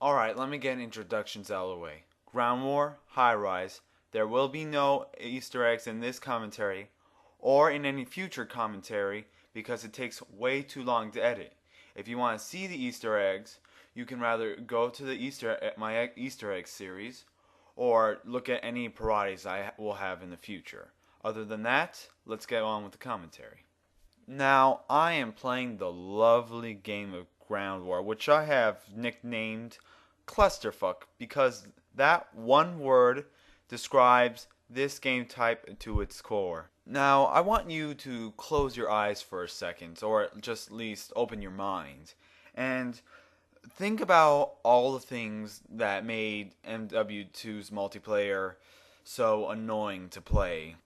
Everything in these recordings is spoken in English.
Alright, let me get introductions out of the way. Ground War, High Rise. There will be no Easter eggs in this commentary or in any future commentary because it takes way too long to edit. If you want to see the Easter eggs, you can rather go to my Easter egg series or look at any parodies I will have in the future. Other than that, let's get on with the commentary. Now, I am playing the lovely game of Ground War, which I have nicknamed ClusterF because that one word describes this game type to its core. Now, I want you to close your eyes for a second, or just at least open your mind, and think about all the things that made MW2's multiplayer so annoying to play.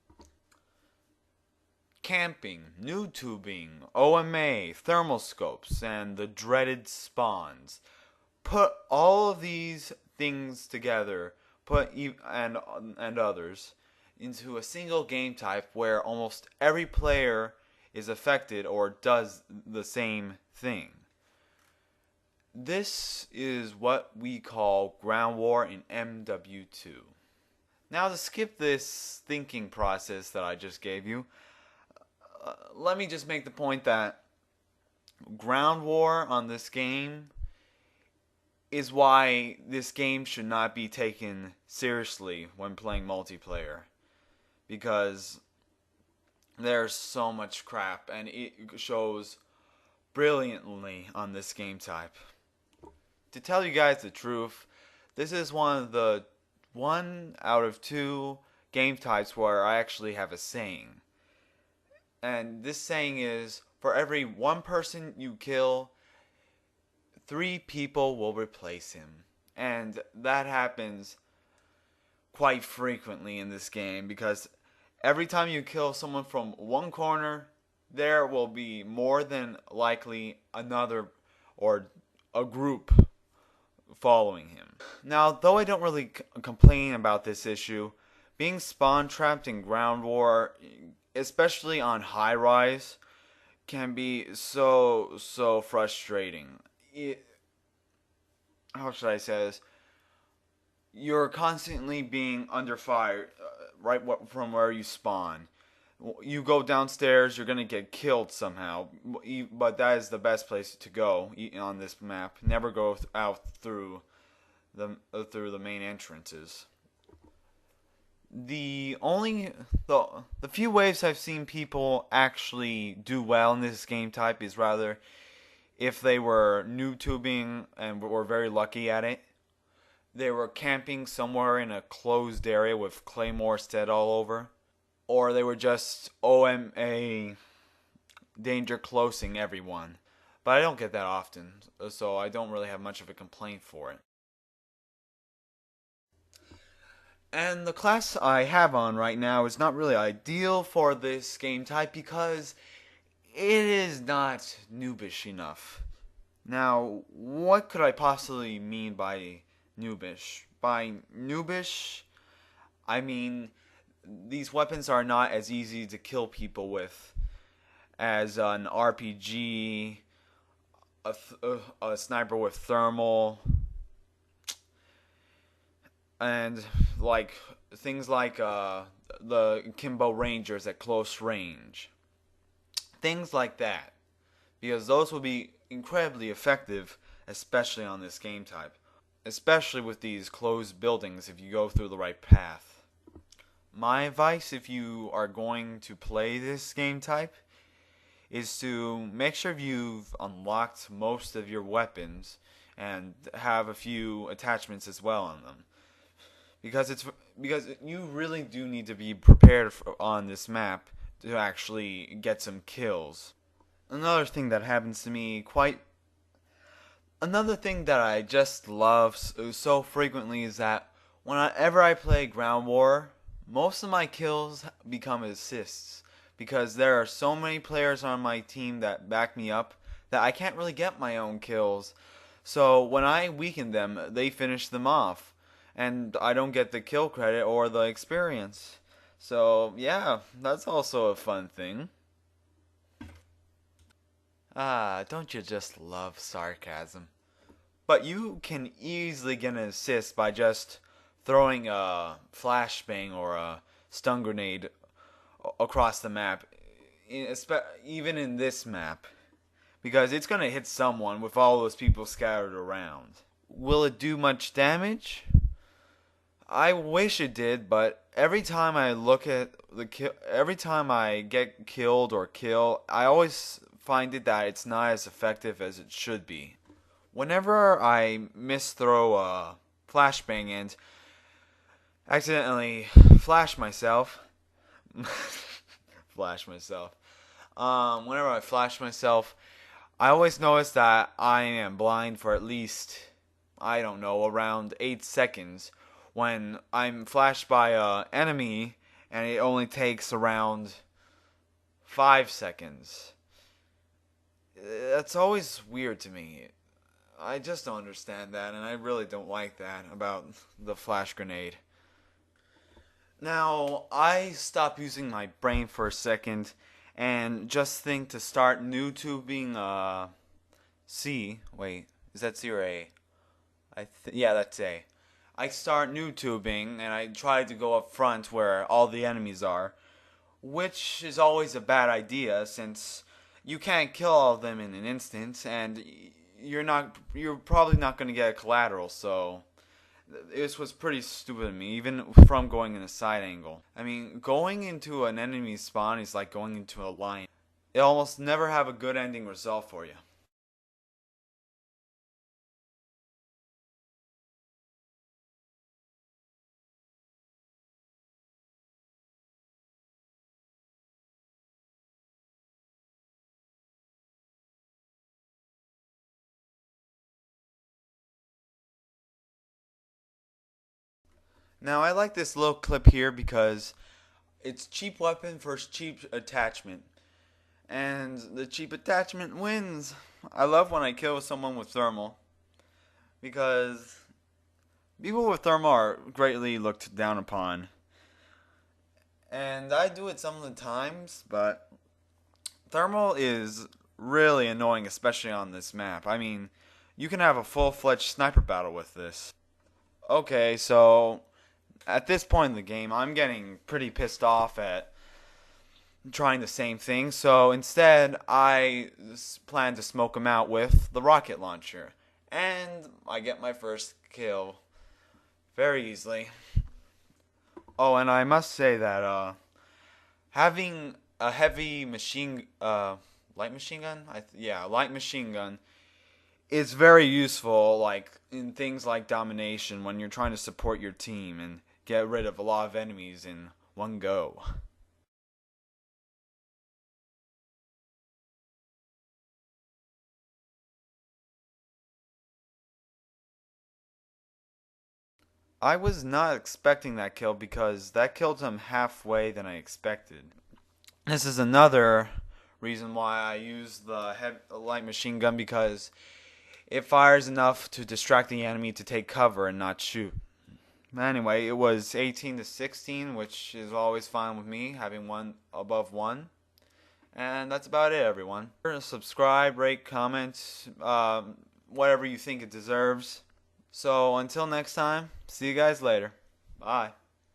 Camping, noob tubing, OMA, thermal scopes, and the dreaded spawns. Put all of these things together, and others, into a single game type where almost every player is affected or does the same thing. This is what we call Ground War in MW2. Now, to skip this thinking process that I just gave you, let me just make the point that Ground War on this game is why this game should not be taken seriously when playing multiplayer. Because there's so much crap and it shows brilliantly on this game type. To tell you guys the truth, this is one out of two game types where I actually have a saying. And this saying is, for every one person you kill, 3 people will replace him. And that happens quite frequently in this game because every time you kill someone from one corner, there will be more than likely another or a group following him. Now, though I don't really complain about this issue, being spawn trapped in Ground War, especially on High Rise, can be so frustrating. How should I say this? You're constantly being under fire right from where you spawn. You go downstairs, you're gonna get killed somehow. But that is the best place to go on this map. Never go out through the main entrances. The few ways I've seen people actually do well in this game type is rather if they were noob tubing and were very lucky at it. They were camping somewhere in a closed area with claymore set all over. Or they were just OMA danger closing everyone. But I don't get that often, so I don't really have much of a complaint for it. And the class I have on right now is not really ideal for this game type because it is not noobish enough. Now, what could I possibly mean by noobish? By noobish, I mean these weapons are not as easy to kill people with as an RPG, a sniper with thermal, and like things like the Kimbo Rangers at close range. Things like that. Because those will be incredibly effective, especially on this game type. Especially with these closed buildings if you go through the right path. My advice if you are going to play this game type is to make sure you've unlocked most of your weapons and have a few attachments as well on them. Because you really do need to be prepared on this map to actually get some kills. Another thing that happens to me Another thing that I just love so frequently is that whenever I play Ground War, most of my kills become assists. Because there are so many players on my team that back me up that I can't really get my own kills. So when I weaken them, they finish them off. And I don't get the kill credit or the experience. So yeah, that's also a fun thing. Ah, don't you just love sarcasm? But you can easily get an assist by just throwing a flashbang or a stun grenade across the map, even in this map, because it's going to hit someone with all those people scattered around. Will it do much damage? I wish it did, but every time I look at every time I get killed or kill, I always find it that it's not as effective as it should be. Whenever I misthrow a flashbang and accidentally flash myself, flash myself. Whenever I flash myself, I always notice that I am blind for at least, I don't know, around 8 seconds when I'm flashed by a enemy, and it only takes around 5 seconds. That's always weird to me. I just don't understand that, and I really don't like that about the flash grenade. Now, I stop using my brain for a second and just think to start new tubing C. Wait, is that C or A? Yeah, that's A. I start new tubing and I try to go up front where all the enemies are, which is always a bad idea since you can't kill all of them in an instant, and you're probably not going to get a collateral, so this was pretty stupid of me, even from going in a side angle. I mean, going into an enemy spawn is like going into a lion. It almost never have a good ending result for you. Now, I like this little clip here because it's cheap weapon versus cheap attachment. And the cheap attachment wins. I love when I kill someone with thermal, because people with thermal are greatly looked down upon. And I do it some of the times, but thermal is really annoying, especially on this map. I mean, you can have a full-fledged sniper battle with this. Okay, so at this point in the game, I'm getting pretty pissed off at trying the same thing, so instead I plan to smoke him out with the rocket launcher, and I get my first kill very easily. Oh, and I must say that having a heavy light machine gun, light machine gun is very useful, like in things like domination when you're trying to support your team and get rid of a lot of enemies in one go. I was not expecting that kill because that killed him halfway than I expected. This is another reason why I use the light machine gun, because it fires enough to distract the enemy to take cover and not shoot. Anyway, it was 18 to 16, which is always fine with me, having one above one. And that's about it, everyone. Subscribe, rate, comment, whatever you think it deserves. So until next time, see you guys later. Bye.